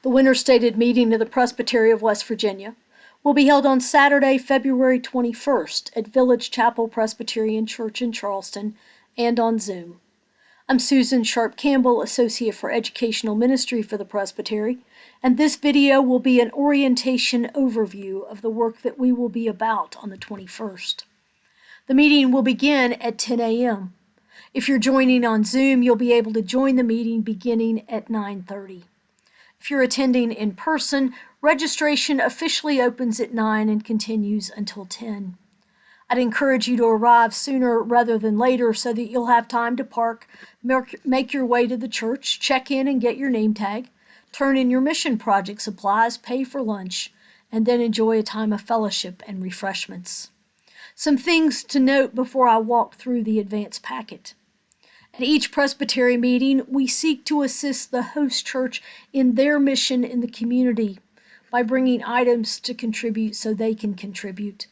The winter-stated meeting of the Presbytery of West Virginia will be held on Saturday, February 21st at Village Chapel Presbyterian Church in Charleston and on Zoom. I'm Susan Sharp Campbell, Associate for Educational Ministry for the Presbytery, and this video will be an orientation overview of the work that we will be about on the 21st. The meeting will begin at 10 a.m. If you're joining on Zoom, you'll be able to join the meeting beginning at 9:30. If you're attending in person, registration officially opens at 9 and continues until 10. I'd encourage you to arrive sooner rather than later so that you'll have time to park, make your way to the church, check in and get your name tag, turn in your mission project supplies, pay for lunch, and then enjoy a time of fellowship and refreshments. Some things to note before I walk through the advance packet. At each Presbytery meeting, we seek to assist the host church in their mission in the community by bringing items to contribute so they can contribute.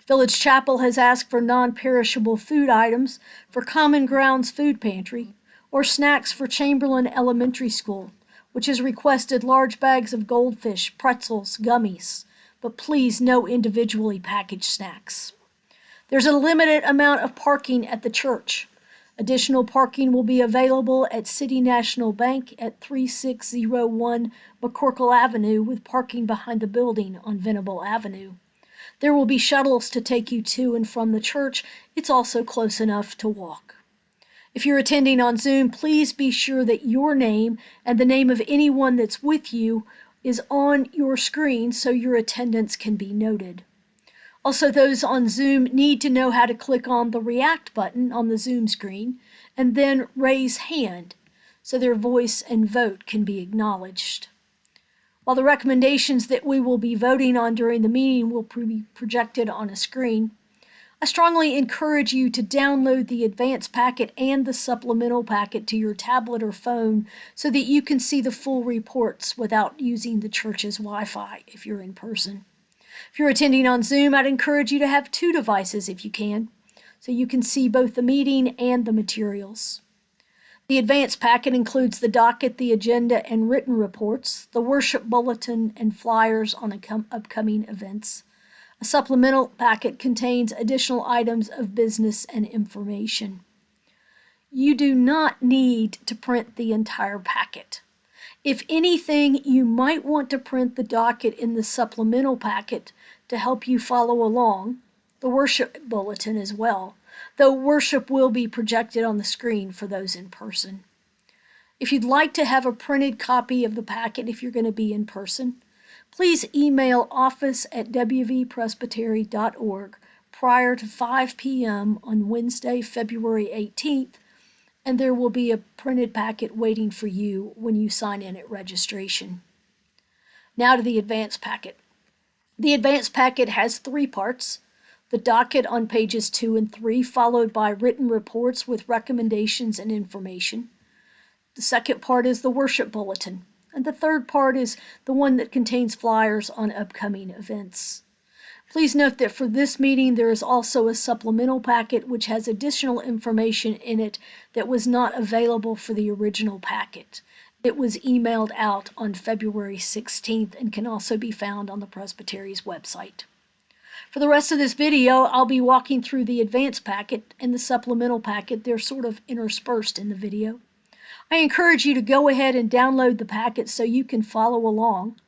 Village Chapel has asked for non-perishable food items for Common Grounds Food Pantry or snacks for Chamberlain Elementary School, which has requested large bags of goldfish, pretzels, gummies, but please no individually packaged snacks. There's a limited amount of parking at the church. Additional parking will be available at City National Bank at 3601 McCorkle Avenue with parking behind the building on Venable Avenue. There will be shuttles to take you to and from the church. It's also close enough to walk. If you're attending on Zoom, please be sure that your name and the name of anyone that's with you is on your screen so your attendance can be noted. Also, those on Zoom need to know how to click on the React button on the Zoom screen and then raise hand so their voice and vote can be acknowledged. While the recommendations that we will be voting on during the meeting will be projected on a screen, I strongly encourage you to download the advance packet and the supplemental packet to your tablet or phone so that you can see the full reports without using the church's Wi-Fi if you're in person. If you're attending on Zoom, I'd encourage you to have 2 devices if you can, so you can see both the meeting and the materials. The advance packet includes the docket, the agenda, and written reports, the worship bulletin, and flyers on upcoming events. A supplemental packet contains additional items of business and information. You do not need to print the entire packet. If anything, you might want to print the docket in the supplemental packet to help you follow along, the worship bulletin as well, though worship will be projected on the screen for those in person. If you'd like to have a printed copy of the packet if you're going to be in person, please email office@wvpresbytery.org prior to 5 p.m. on Wednesday, February 18th, and there will be a printed packet waiting for you when you sign in at registration. Now to the advance packet. The advance packet has 3 parts: the docket on pages 2 and 3, followed by written reports with recommendations and information. The second part is the worship bulletin, and the third part is the one that contains flyers on upcoming events. Please note that for this meeting, there is also a supplemental packet which has additional information in it that was not available for the original packet. It was emailed out on February 16th and can also be found on the Presbytery's website. For the rest of this video, I'll be walking through the advance packet and the supplemental packet. They're sort of interspersed in the video. I encourage you to go ahead and download the packet so you can follow along.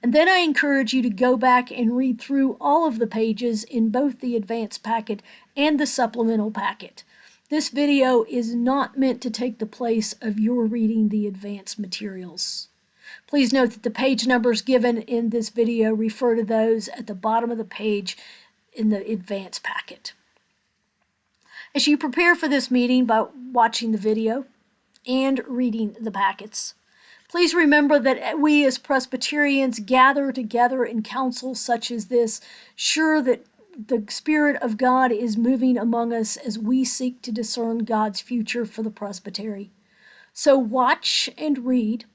And then I encourage you to go back and read through all of the pages in both the advance packet and the supplemental packet. This video is not meant to take the place of your reading the advance materials. Please note that the page numbers given in this video refer to those at the bottom of the page in the advance packet. As you prepare for this meeting by watching the video and reading the packets, please remember that we as Presbyterians gather together in council such as this, sure that the Spirit of God is moving among us as we seek to discern God's future for the Presbytery. So watch and read,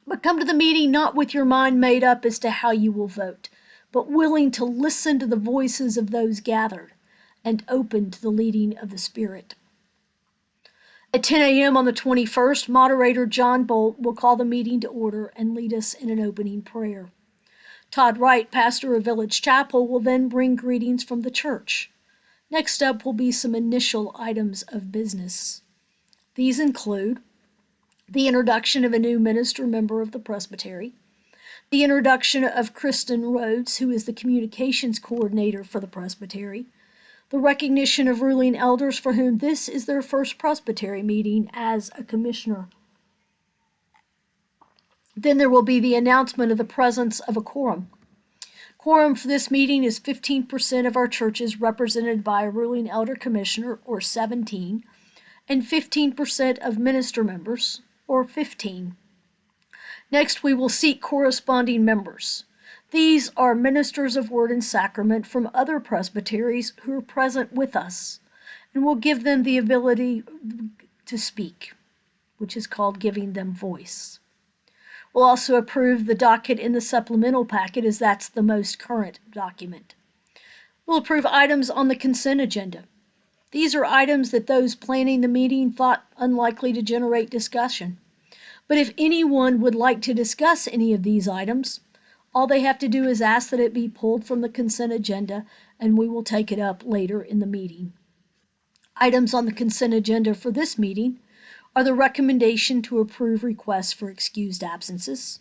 but come to the meeting not with your mind made up as to how you will vote, but willing to listen to the voices of those gathered and open to the leading of the Spirit. At 10 a.m. on the 21st, moderator John Bolt will call the meeting to order and lead us in an opening prayer. Todd Wright, pastor of Village Chapel, will then bring greetings from the church. Next up will be some initial items of business. These include the introduction of a new minister member of the Presbytery, the introduction of Kristen Rhodes, who is the communications coordinator for the Presbytery, the recognition of ruling elders for whom this is their first Presbytery meeting as a commissioner. Then there will be the announcement of the presence of a quorum. Quorum for this meeting is 15% of our churches represented by a ruling elder commissioner, or 17, and 15% of minister members, or 15. Next, we will seek corresponding members. These are ministers of word and sacrament from other presbyteries who are present with us, and we'll give them the ability to speak, which is called giving them voice. We'll also approve the docket in the supplemental packet, as that's the most current document. We'll approve items on the consent agenda. These are items that those planning the meeting thought unlikely to generate discussion. But if anyone would like to discuss any of these items, all they have to do is ask that it be pulled from the consent agenda, and we will take it up later in the meeting. Items on the consent agenda for this meeting are the recommendation to approve requests for excused absences,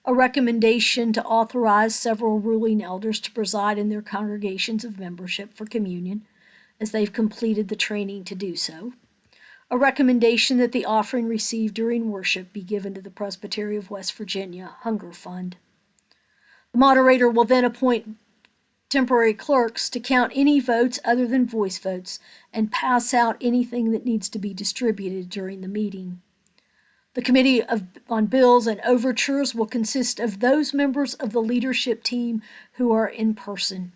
a recommendation to authorize several ruling elders to preside in their congregations of membership for communion, as they've completed the training to do so, a recommendation that the offering received during worship be given to the Presbytery of West Virginia Hunger Fund. The moderator will then appoint temporary clerks to count any votes other than voice votes and pass out anything that needs to be distributed during the meeting. The Committee on Bills and Overtures will consist of those members of the leadership team who are in person.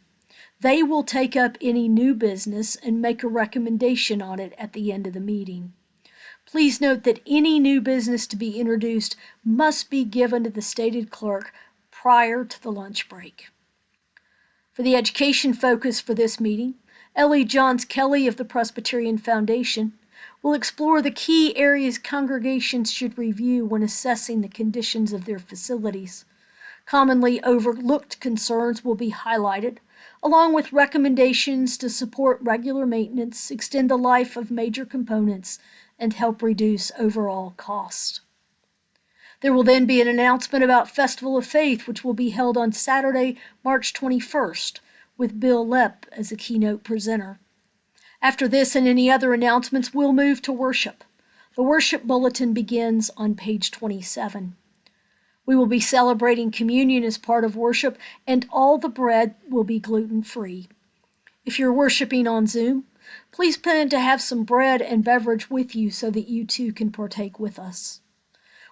They will take up any new business and make a recommendation on it at the end of the meeting. Please note that any new business to be introduced must be given to the stated clerk prior to the lunch break. For the education focus for this meeting, Ellie Johns Kelly of the Presbyterian Foundation will explore the key areas congregations should review when assessing the conditions of their facilities. Commonly overlooked concerns will be highlighted, along with recommendations to support regular maintenance, extend the life of major components, and help reduce overall cost. There will then be an announcement about Festival of Faith, which will be held on Saturday, March 21st, with Bill Lepp as the keynote presenter. After this and any other announcements, we'll move to worship. The worship bulletin begins on page 27. We will be celebrating communion as part of worship, and all the bread will be gluten-free. If you're worshiping on Zoom, please plan to have some bread and beverage with you so that you too can partake with us.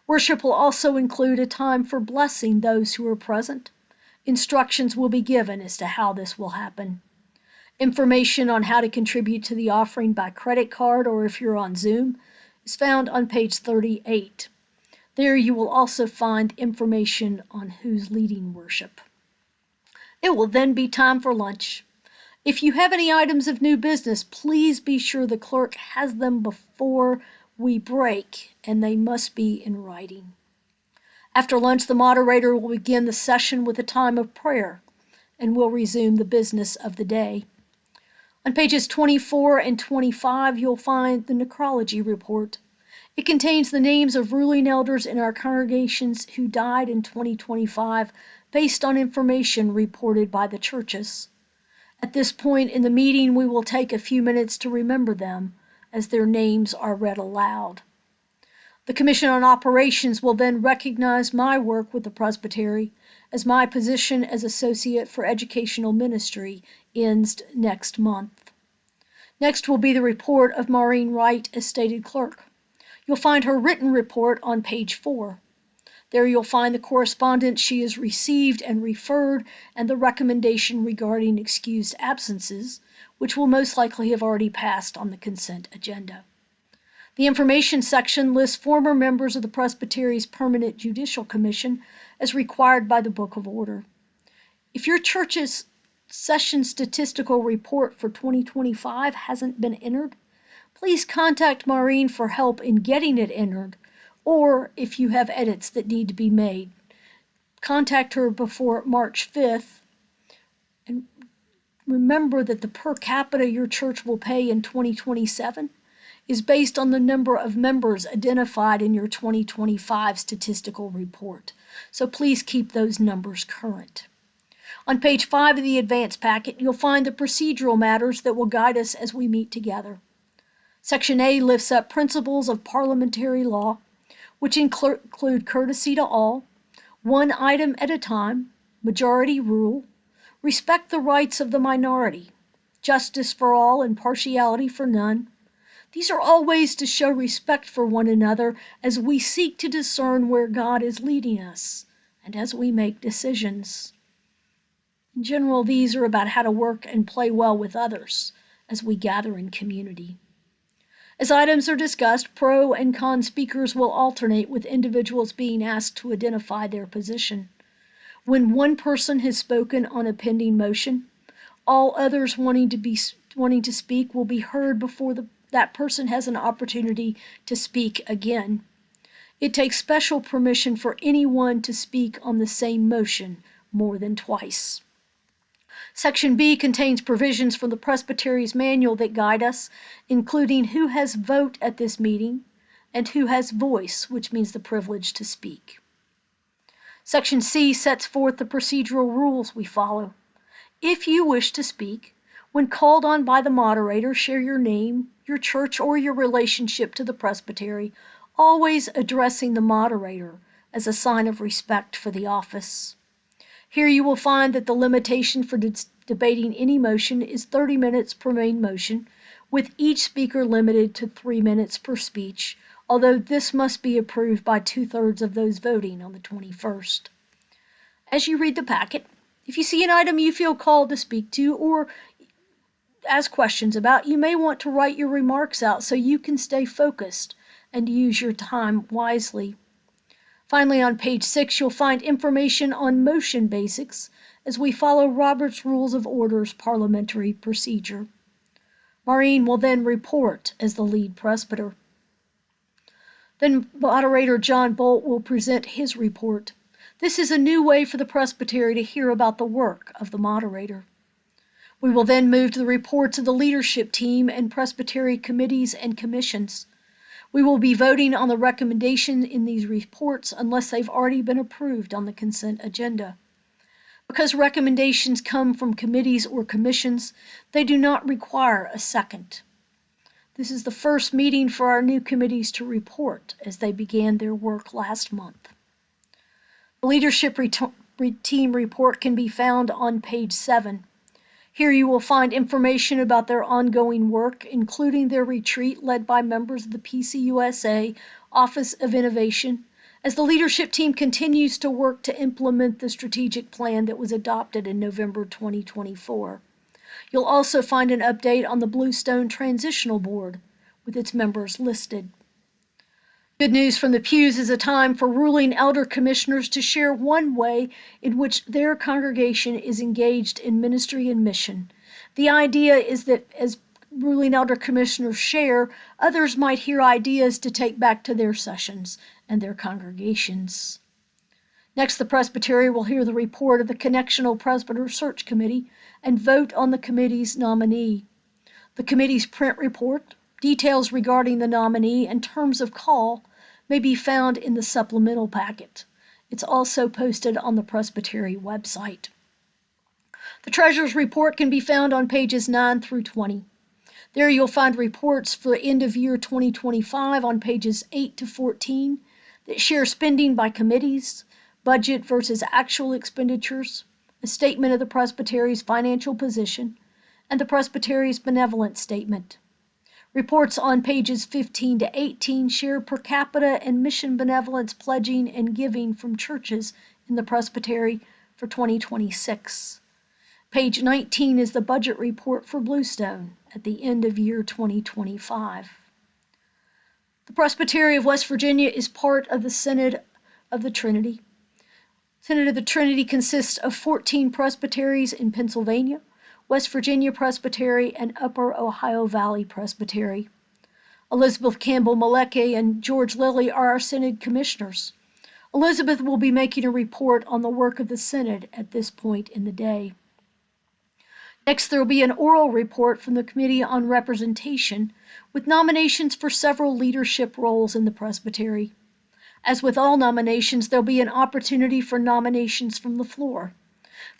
Worship will also include a time for blessing those who are present. Instructions will be given as to how this will happen. Information on how to contribute to the offering by credit card or if you're on Zoom is found on page 38. There you will also find information on who's leading worship. It will then be time for lunch. If you have any items of new business, please be sure the clerk has them before we break, and they must be in writing. After lunch, the moderator will begin the session with a time of prayer, and will resume the business of the day. On pages 24 and 25, you'll find the necrology report. It contains the names of ruling elders in our congregations who died in 2025 based on information reported by the churches. At this point in the meeting, we will take a few minutes to remember them as their names are read aloud. The Commission on Operations will then recognize my work with the Presbytery, as my position as Associate for Educational Ministry ends next month. Next will be the report of Maureen Wright as stated clerk. You'll find her written report on page 4. There you'll find the correspondence she has received and referred, and the recommendation regarding excused absences, which will most likely have already passed on the consent agenda. The information section lists former members of the Presbytery's Permanent Judicial Commission as required by the Book of Order. If your church's session statistical report for 2025 hasn't been entered, please contact Maureen for help in getting it entered, or if you have edits that need to be made. Contact her before March 5th, and remember that the per capita your church will pay in 2027 is based on the number of members identified in your 2025 statistical report. So please keep those numbers current. On page 5 of the advance packet, you'll find the procedural matters that will guide us as we meet together. Section A lifts up principles of parliamentary law, which include courtesy to all, one item at a time, majority rule, respect the rights of the minority, justice for all and partiality for none. These are all ways to show respect for one another as we seek to discern where God is leading us and as we make decisions. In general, these are about how to work and play well with others as we gather in community. As items are discussed, pro and con speakers will alternate, with individuals being asked to identify their position. When one person has spoken on a pending motion, all others wanting to speak will be heard before that person has an opportunity to speak again. It takes special permission for anyone to speak on the same motion more than twice. Section B contains provisions from the Presbytery's manual that guide us, including who has vote at this meeting and who has voice, which means the privilege to speak. Section C sets forth the procedural rules we follow. If you wish to speak, when called on by the moderator, share your name, your church, or your relationship to the presbytery, always addressing the moderator as a sign of respect for the office. Here you will find that the limitation for debating any motion is 30 minutes per main motion, with each speaker limited to 3 minutes per speech, although this must be approved by 2/3 of those voting on the 21st. As you read the packet, if you see an item you feel called to speak to or ask questions about, you may want to write your remarks out so you can stay focused and use your time wisely. Finally, on page 6, you'll find information on motion basics as we follow Robert's Rules of Order's parliamentary procedure. Maureen will then report as the lead presbyter. Then moderator John Bolt will present his report. This is a new way for the presbytery to hear about the work of the moderator. We will then move to the reports of the leadership team and presbytery committees and commissions. We will be voting on the recommendation in these reports unless they've already been approved on the consent agenda. Because recommendations come from committees or commissions, they do not require a second. This is the first meeting for our new committees to report as they began their work last month. The leadership team report can be found on page 7. Here you will find information about their ongoing work, including their retreat led by members of the PCUSA Office of Innovation, as the leadership team continues to work to implement the strategic plan that was adopted in November 2024. You'll also find an update on the Bluestone Transitional Board, with its members listed. Good news from the pews is a time for ruling elder commissioners to share one way in which their congregation is engaged in ministry and mission. The idea is that as ruling elder commissioners share, others might hear ideas to take back to their sessions and their congregations. Next, the presbytery will hear the report of the Connectional Presbyter Search Committee and vote on the committee's nominee. The committee's print report, details regarding the nominee, and terms of call may be found in the supplemental packet. It's also posted on the Presbytery website. The treasurer's report can be found on pages 9 through 20. There you'll find reports for end of year 2025 on pages 8 to 14 that share spending by committees, budget versus actual expenditures, a statement of the presbytery's financial position, and the presbytery's benevolent statement. Reports on pages 15 to 18 share per capita and mission benevolence pledging and giving from churches in the presbytery for 2026. Page 19 is the budget report for Bluestone at the end of year 2025. The Presbytery of West Virginia is part of the Synod of the Trinity. Synod of the Trinity consists of 14 presbyteries in Pennsylvania, West Virginia Presbytery, and Upper Ohio Valley Presbytery. Elizabeth Campbell-Maleke and George Lilly are our Synod commissioners. Elizabeth will be making a report on the work of the Synod at this point in the day. Next, there will be an oral report from the Committee on Representation with nominations for several leadership roles in the Presbytery. As with all nominations, there will be an opportunity for nominations from the floor.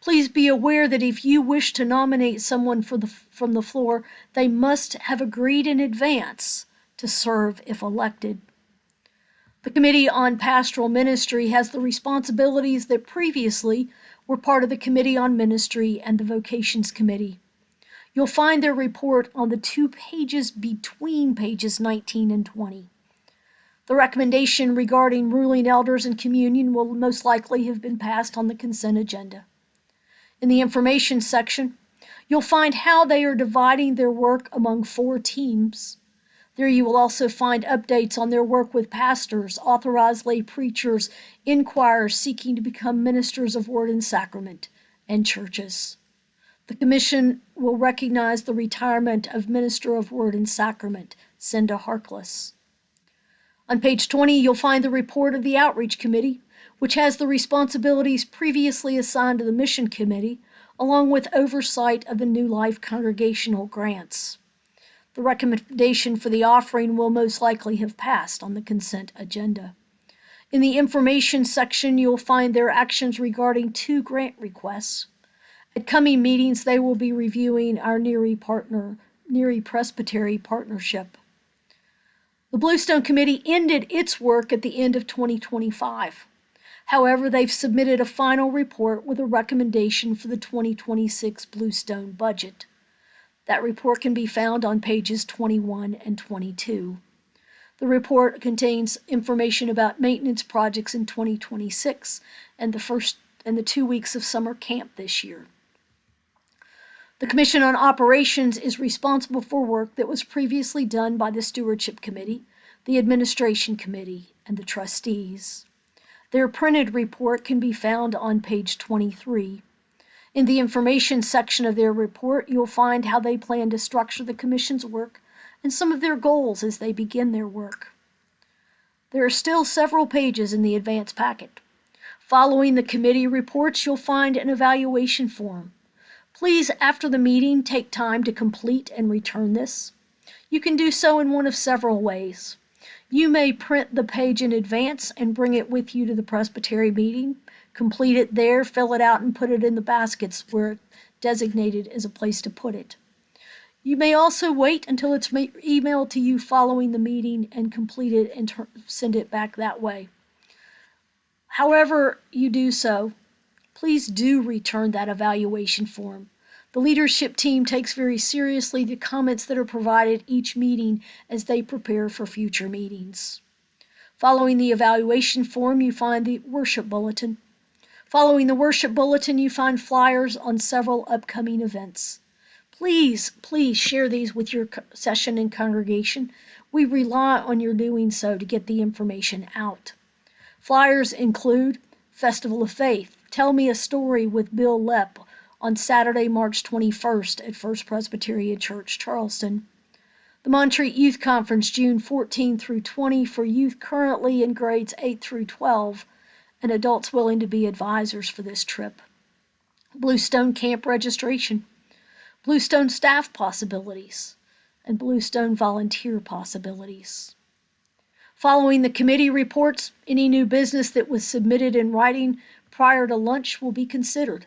Please be aware that if you wish to nominate someone from the floor, they must have agreed in advance to serve if elected. The Committee on Pastoral Ministry has the responsibilities that previously were part of the Committee on Ministry and the Vocations Committee. You'll find their report on the 2 pages between pages 19 and 20. The recommendation regarding ruling elders and communion will most likely have been passed on the consent agenda. In the information section, you'll find how they are dividing their work among 4 teams. There you will also find updates on their work with pastors, authorized lay preachers, inquirers seeking to become ministers of word and sacrament, and churches. The Commission will recognize the retirement of Minister of Word and Sacrament, Cinda Harkless. On page 20, you'll find the report of the Outreach Committee, which has the responsibilities previously assigned to the Mission Committee, along with oversight of the New Life congregational grants. The recommendation for the offering will most likely have passed on the consent agenda. In the information section, you'll find their actions regarding 2 grant requests. At coming meetings, they will be reviewing our Neary Presbytery partnership. The Bluestone Committee ended its work at the end of 2025. However, they've submitted a final report with a recommendation for the 2026 Bluestone budget. That report can be found on pages 21 and 22. The report contains information about maintenance projects in 2026 and the 2 weeks of summer camp this year. The Commission on Operations is responsible for work that was previously done by the Stewardship Committee, the Administration Committee, and the trustees. Their printed report can be found on page 23. In the information section of their report, you'll find how they plan to structure the Commission's work and some of their goals as they begin their work. There are still several pages in the advance packet. Following the committee reports, you'll find an evaluation form. Please, after the meeting, take time to complete and return this. You can do so in one of several ways. You may print the page in advance and bring it with you to the Presbytery meeting, complete it there, fill it out, and put it in the baskets where it's designated as a place to put it. You may also wait until it's emailed to you following the meeting and complete it and send it back that way. However you do so, please do return that evaluation form. The leadership team takes very seriously the comments that are provided each meeting as they prepare for future meetings. Following the evaluation form, you find the worship bulletin. Following the worship bulletin, you find flyers on several upcoming events. Please share these with your session and congregation. We rely on your doing so to get the information out. Flyers include Festival of Faith, Tell Me a Story with Bill Lepp on Saturday, March 21st at First Presbyterian Church, Charleston. The Montreat Youth Conference, June 14 through 20 for youth currently in grades 8 through 12 and adults willing to be advisors for this trip. Bluestone Camp registration, Bluestone staff possibilities, and Bluestone volunteer possibilities. Following the committee reports, any new business that was submitted in writing prior to lunch will be considered.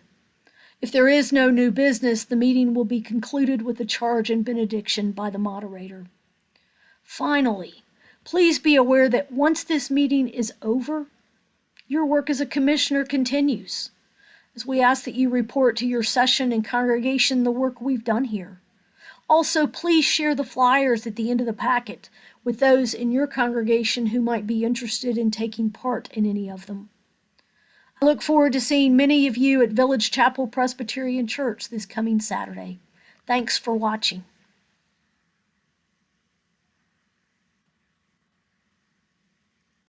If there is no new business, the meeting will be concluded with a charge and benediction by the moderator. Finally, please be aware that once this meeting is over, your work as a commissioner continues, as we ask that you report to your session and congregation the work we've done here. Also, please share the flyers at the end of the packet with those in your congregation who might be interested in taking part in any of them. I look forward to seeing many of you at Village Chapel Presbyterian Church this coming Saturday. Thanks for watching.